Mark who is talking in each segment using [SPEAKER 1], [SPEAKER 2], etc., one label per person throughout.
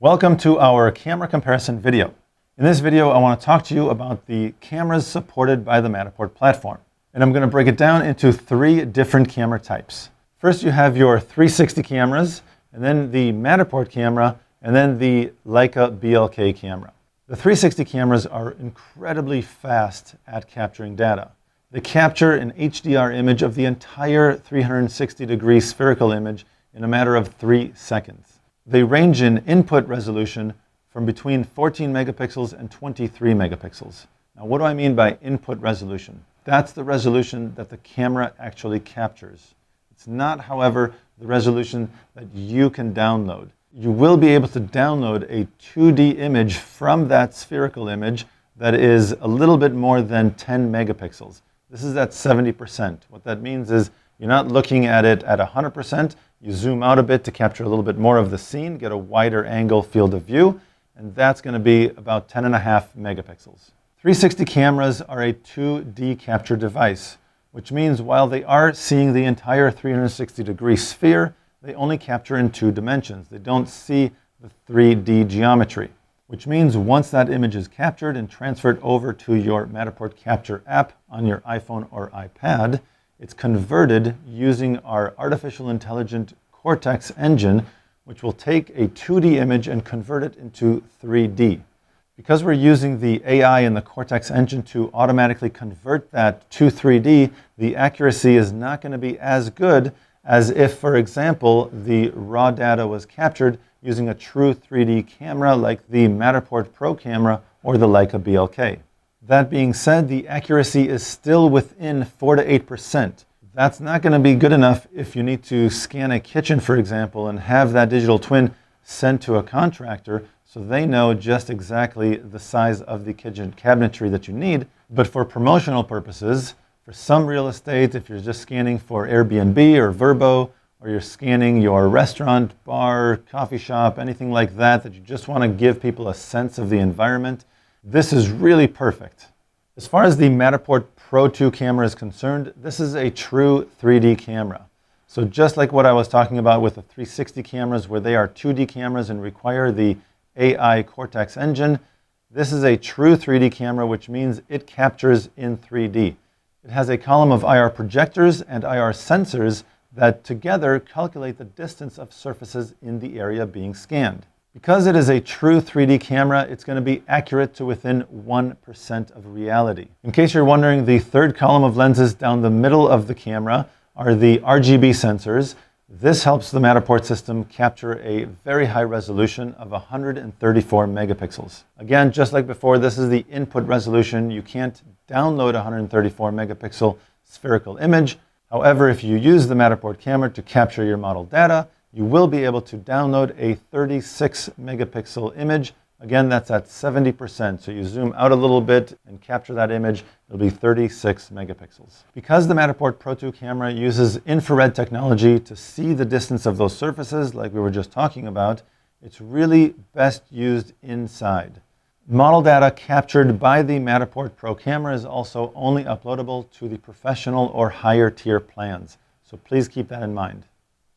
[SPEAKER 1] Welcome to our camera comparison video. In this video, I want to talk to you about the cameras supported by the Matterport platform. And I'm going to break it down into three different camera types. First, you have your 360 cameras, and then the Matterport camera, and then the Leica BLK camera. The 360 cameras are incredibly fast at capturing data. They capture an HDR image of the entire 360-degree spherical image in a matter of 3 seconds. They range in input resolution from between 14 megapixels and 23 megapixels. Now, what do I mean by input resolution? That's the resolution that the camera actually captures. It's not, however, the resolution that you can download. You will be able to download a 2D image from that spherical image that is a little bit more than 10 megapixels. This is at 70%. What that means is you're not looking at it at 100%. You zoom out a bit to capture a little bit more of the scene, get a wider angle field of view, and that's going to be about 10.5 megapixels. 360 cameras are a 2D capture device, which means while they are seeing the entire 360-degree sphere, they only capture in 2 dimensions. They don't see the 3D geometry, which means once that image is captured and transferred over to your Matterport Capture app on your iPhone or iPad, it's converted using our artificial intelligent Cortex engine, which will take a 2D image and convert it into 3D. Because we're using the AI in the Cortex engine to automatically convert that to 3D, the accuracy is not going to be as good as if, for example, the raw data was captured using a true 3D camera like the Matterport Pro camera or the Leica BLK. That being said, the accuracy is still within 4 to 8%. That's not going to be good enough if you need to scan a kitchen, for example, and have that digital twin sent to a contractor so they know just exactly the size of the kitchen cabinetry that you need. But for promotional purposes, for some real estate, if you're just scanning for Airbnb or Vrbo, or you're scanning your restaurant, bar, coffee shop, anything like that, that you just want to give people a sense of the environment, this is really perfect. As far as the Matterport Pro 2 camera is concerned, this is a true 3D camera. So just like what I was talking about with the 360 cameras, where they are 2D cameras and require the AI Cortex engine, this is a true 3D camera, which means it captures in 3D. It has a column of IR projectors and IR sensors that together calculate the distance of surfaces in the area being scanned. Because it is a true 3D camera, it's going to be accurate to within 1% of reality. In case you're wondering, the third column of lenses down the middle of the camera are the RGB sensors. This helps the Matterport system capture a very high resolution of 134 megapixels. Again, just like before, this is the input resolution. You can't download a 134 megapixel spherical image. However, if you use the Matterport camera to capture your model data, you will be able to download a 36 megapixel image. Again, that's at 70%. So you zoom out a little bit and capture that image, it'll be 36 megapixels. Because the Matterport Pro 2 camera uses infrared technology to see the distance of those surfaces, like we were just talking about, it's really best used inside. Model data captured by the Matterport Pro camera is also only uploadable to the professional or higher tier plans. So please keep that in mind.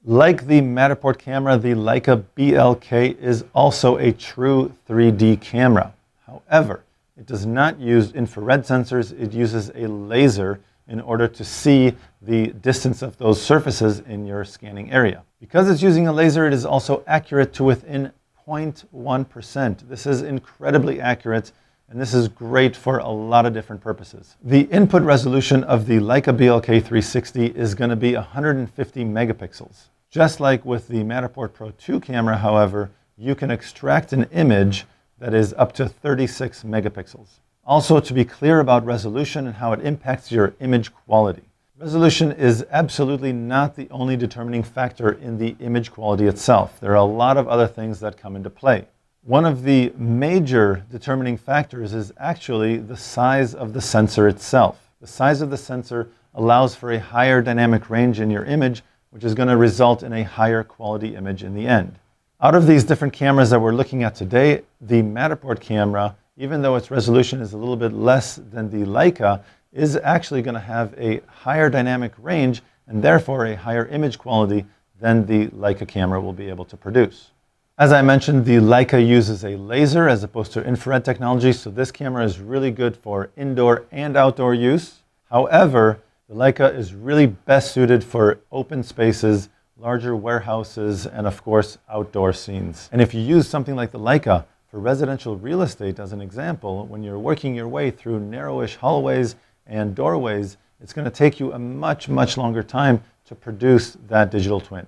[SPEAKER 1] Like the Matterport camera, the Leica BLK is also a true 3D camera. However, it does not use infrared sensors. It uses a laser in order to see the distance of those surfaces in your scanning area. Because it's using a laser, it is also accurate to within 0.1%. This is incredibly accurate, and this is great for a lot of different purposes. The input resolution of the Leica BLK 360 is going to be 150 megapixels. Just like with the Matterport Pro 2 camera, however, you can extract an image that is up to 36 megapixels. Also, to be clear about resolution and how it impacts your image quality. Resolution is absolutely not the only determining factor in the image quality itself. There are a lot of other things that come into play. One of the major determining factors is actually the size of the sensor itself. The size of the sensor allows for a higher dynamic range in your image, which is going to result in a higher quality image in the end. Out of these different cameras that we're looking at today, the Matterport camera, even though its resolution is a little bit less than the Leica, is actually going to have a higher dynamic range and therefore a higher image quality than the Leica camera will be able to produce. As I mentioned, the Leica uses a laser as opposed to infrared technology, so this camera is really good for indoor and outdoor use. However, the Leica is really best suited for open spaces, larger warehouses, and of course, outdoor scenes. And if you use something like the Leica for residential real estate, as an example, when you're working your way through narrowish hallways and doorways, it's going to take you a much longer time to produce that digital twin.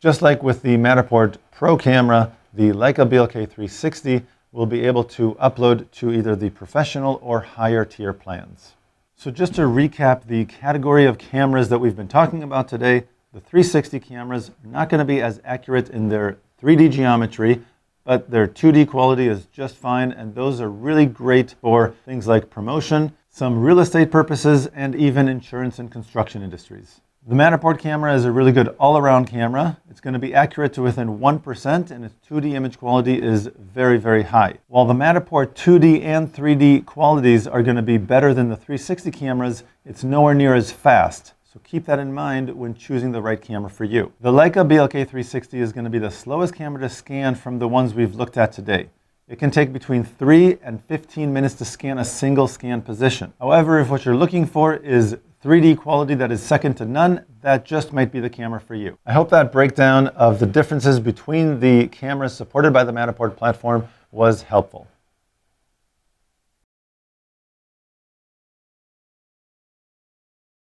[SPEAKER 1] Just like with the Matterport Pro camera, the Leica BLK 360 will be able to upload to either the professional or higher tier plans. So just to recap the category of cameras that we've been talking about today, the 360 cameras are not going to be as accurate in their 3D geometry, but their 2D quality is just fine, and those are really great for things like promotion, some real estate purposes, and even insurance and construction industries. The Matterport camera is a really good all-around camera. It's going to be accurate to within 1%, and its 2D image quality is very high. While the Matterport 2D and 3D qualities are going to be better than the 360 cameras, it's nowhere near as fast. So keep that in mind when choosing the right camera for you. The Leica BLK 360 is going to be the slowest camera to scan from the ones we've looked at today. It can take between 3 and 15 minutes to scan a single scan position. However, if what you're looking for is 3D quality that is second to none, that just might be the camera for you. I hope that breakdown of the differences between the cameras supported by the Matterport platform was helpful.